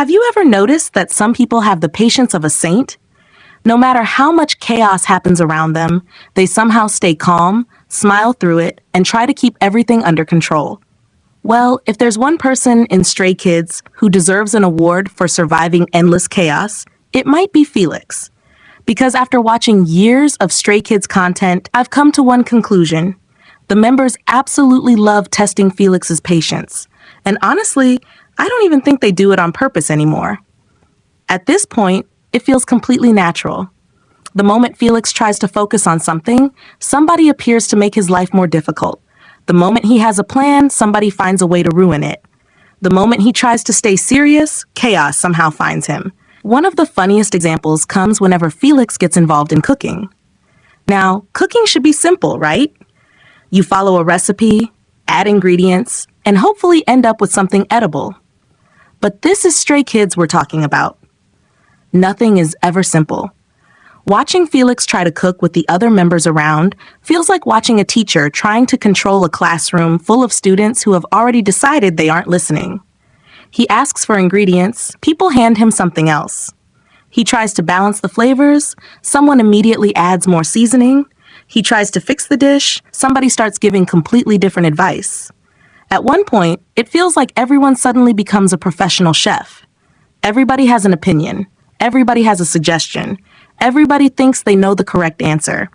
Have you ever noticed that some people have the patience of a saint? No matter how much chaos happens around them, they somehow stay calm, smile through it, and try to keep everything under control. Well, if there's one person in Stray Kids who deserves an award for surviving endless chaos, it might be Felix. Because after watching years of Stray Kids content, I've come to one conclusion. The members absolutely love testing Felix's patience. And honestly, I don't even think they do it on purpose anymore. At this point, it feels completely natural. The moment Felix tries to focus on something, somebody appears to make his life more difficult. The moment he has a plan, somebody finds a way to ruin it. The moment he tries to stay serious, chaos somehow finds him. One of the funniest examples comes whenever Felix gets involved in cooking. Now, cooking should be simple, right? You follow a recipe, add ingredients, and hopefully end up with something edible. But this is Stray Kids we're talking about. Nothing is ever simple. Watching Felix try to cook with the other members around feels like watching a teacher trying to control a classroom full of students who have already decided they aren't listening. He asks for ingredients, people hand him something else. He tries to balance the flavors, someone immediately adds more seasoning. He tries to fix the dish, somebody starts giving completely different advice. At one point, it feels like everyone suddenly becomes a professional chef. Everybody has an opinion. Everybody has a suggestion. Everybody thinks they know the correct answer.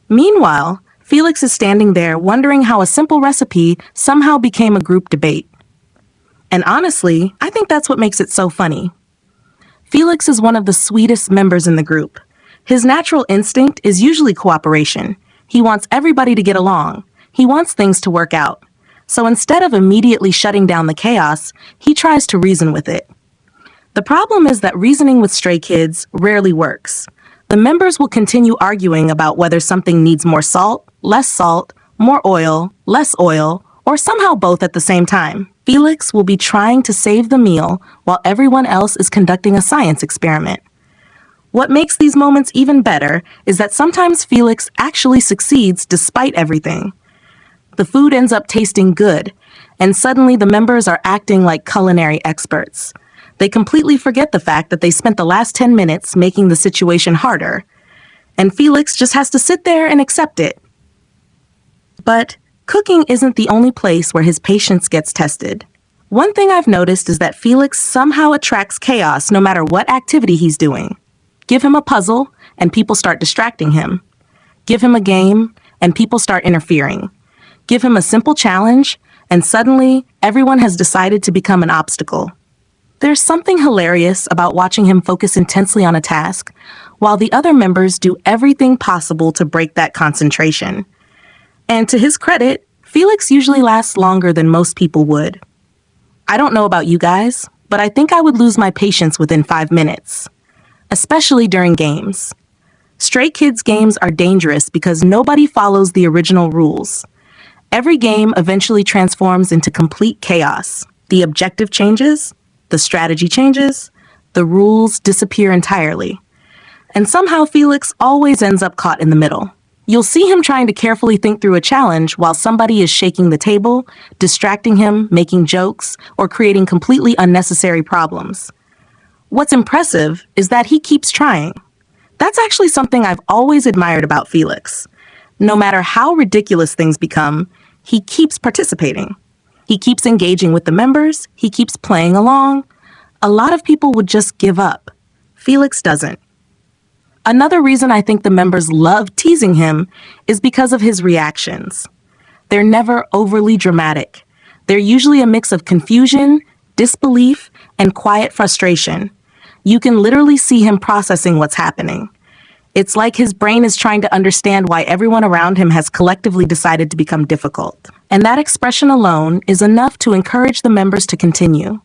Meanwhile, Felix is standing there wondering how a simple recipe somehow became a group debate. And honestly, I think that's what makes it so funny. Felix is one of the sweetest members in the group. His natural instinct is usually cooperation. He wants everybody to get along. He wants things to work out. So instead of immediately shutting down the chaos, he tries to reason with it. The problem is that reasoning with Stray Kids rarely works. The members will continue arguing about whether something needs more salt, more oil, less oil, or somehow both at the same time. Felix will be trying to save the meal while everyone else is conducting a science experiment. What makes these moments even better is that sometimes Felix actually succeeds despite everything. The food ends up tasting good, and suddenly the members are acting like culinary experts. They completely forget the fact that they spent the last 10 minutes making the situation harder, and Felix just has to sit there and accept it. But cooking isn't the only place where his patience gets tested. One thing I've noticed is that Felix somehow attracts chaos no matter what activity he's doing. Give him a puzzle, and people start distracting him. Give him a game, and people start interfering. Give him a simple challenge, and suddenly everyone has decided to become an obstacle. There's something hilarious about watching him focus intensely on a task, while the other members do everything possible to break that concentration. And to his credit, Felix usually lasts longer than most people would. I don't know about you guys, but I think I would lose my patience within 5 minutes, especially during games. Stray Kids games are dangerous because nobody follows the original rules. Every game eventually transforms into complete chaos. The objective changes, the strategy changes, the rules disappear entirely. And somehow Felix always ends up caught in the middle. You'll see him trying to carefully think through a challenge while somebody is shaking the table, distracting him, making jokes, or creating completely unnecessary problems. What's impressive is that he keeps trying. That's actually something I've always admired about Felix. No matter how ridiculous things become, he keeps participating. He keeps engaging with the members, he keeps playing along. A lot of people would just give up. Felix doesn't. Another reason I think the members love teasing him is because of his reactions. They're never overly dramatic. They're usually a mix of confusion, disbelief, and quiet frustration. You can literally see him processing what's happening. It's like his brain is trying to understand why everyone around him has collectively decided to become difficult. And that expression alone is enough to encourage the members to continue.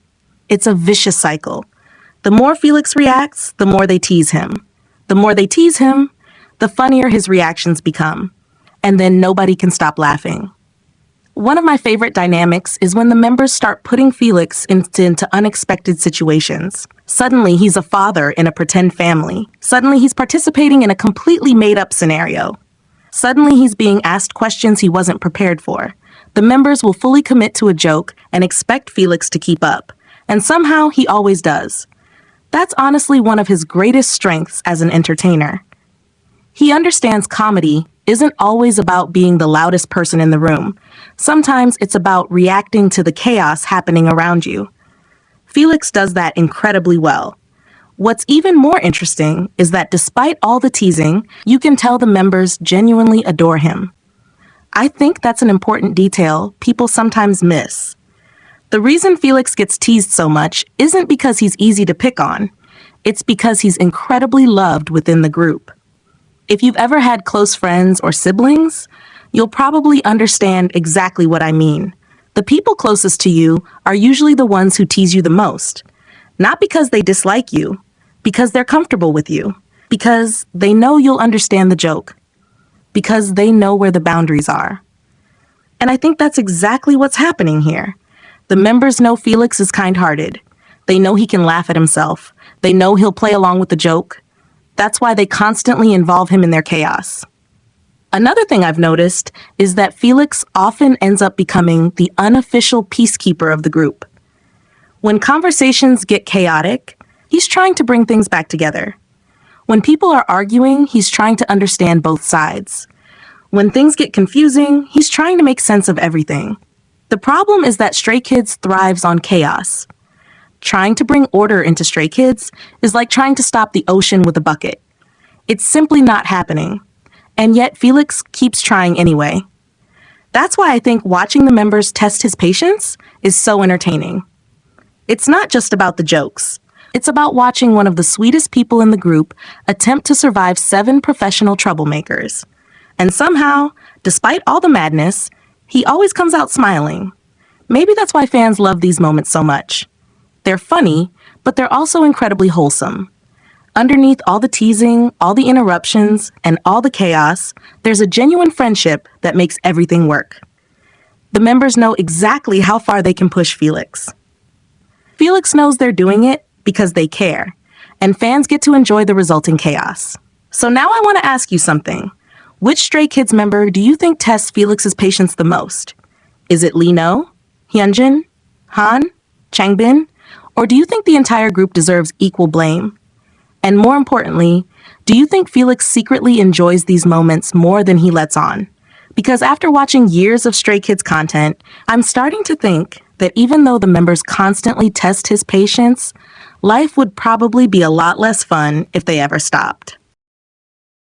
It's a vicious cycle. The more Felix reacts, the more they tease him. The more they tease him, the funnier his reactions become. And then nobody can stop laughing. One of my favorite dynamics is when the members start putting Felix into unexpected situations. Suddenly, he's a father in a pretend family. Suddenly, he's participating in a completely made-up scenario. Suddenly, he's being asked questions he wasn't prepared for. The members will fully commit to a joke and expect Felix to keep up. And somehow he always does. That's honestly one of his greatest strengths as an entertainer. He understands comedy isn't always about being the loudest person in the room. Sometimes it's about reacting to the chaos happening around you. Felix does that incredibly well. What's even more interesting is that despite all the teasing, you can tell the members genuinely adore him. I think that's an important detail people sometimes miss. The reason Felix gets teased so much isn't because he's easy to pick on. It's because he's incredibly loved within the group. If you've ever had close friends or siblings, you'll probably understand exactly what I mean. The people closest to you are usually the ones who tease you the most. Not because they dislike you, because they're comfortable with you, because they know you'll understand the joke, because they know where the boundaries are. And I think that's exactly what's happening here. The members know Felix is kind-hearted. They know he can laugh at himself. They know he'll play along with the joke. That's why they constantly involve him in their chaos. Another thing I've noticed is that Felix often ends up becoming the unofficial peacekeeper of the group. When conversations get chaotic, he's trying to bring things back together. When people are arguing, he's trying to understand both sides. When things get confusing, he's trying to make sense of everything. The problem is that Stray Kids thrives on chaos. Trying to bring order into Stray Kids is like trying to stop the ocean with a bucket. It's simply not happening. And yet Felix keeps trying anyway. That's why I think watching the members test his patience is so entertaining. It's not just about the jokes. It's about watching one of the sweetest people in the group attempt to survive 7 professional troublemakers. And somehow, despite all the madness, he always comes out smiling. Maybe that's why fans love these moments so much. They're funny, but they're also incredibly wholesome. Underneath all the teasing, all the interruptions, and all the chaos, there's a genuine friendship that makes everything work. The members know exactly how far they can push Felix. Felix knows they're doing it because they care, and fans get to enjoy the resulting chaos. So now I want to ask you something. Which Stray Kids member do you think tests Felix's patience the most? Is it Lino, Hyunjin, Han, Changbin, or do you think the entire group deserves equal blame? And more importantly, do you think Felix secretly enjoys these moments more than he lets on? Because after watching years of Stray Kids content, I'm starting to think that even though the members constantly test his patience, life would probably be a lot less fun if they ever stopped.